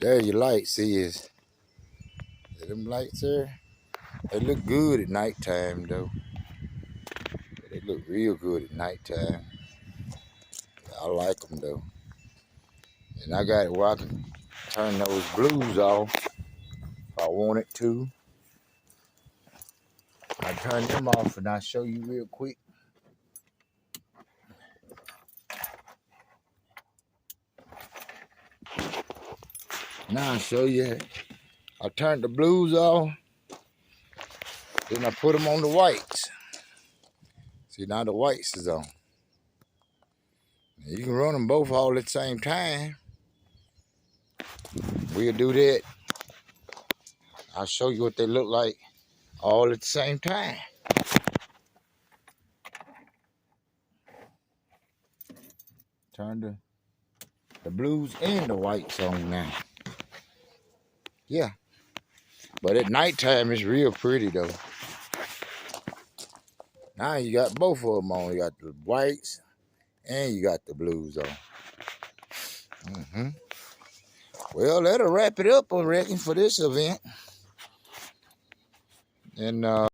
There your lights is. Them lights there, they look good at nighttime though. They look real good at nighttime. I like them though. And I got it where I can turn those blues off if I wanted to. I turn them off and I'll show you real quick. Now I'll show you. I turned the blues off, then I put them on the whites. See, now the whites is on. You can run them both all at the same time. We'll do that. I'll show you what they look like all at the same time. Turn the blues and the whites on now. Yeah. But at nighttime, it's real pretty though. Now you got both of them on. You got the whites and you got the blues on. Well, that'll wrap it up, I reckon, for this event. And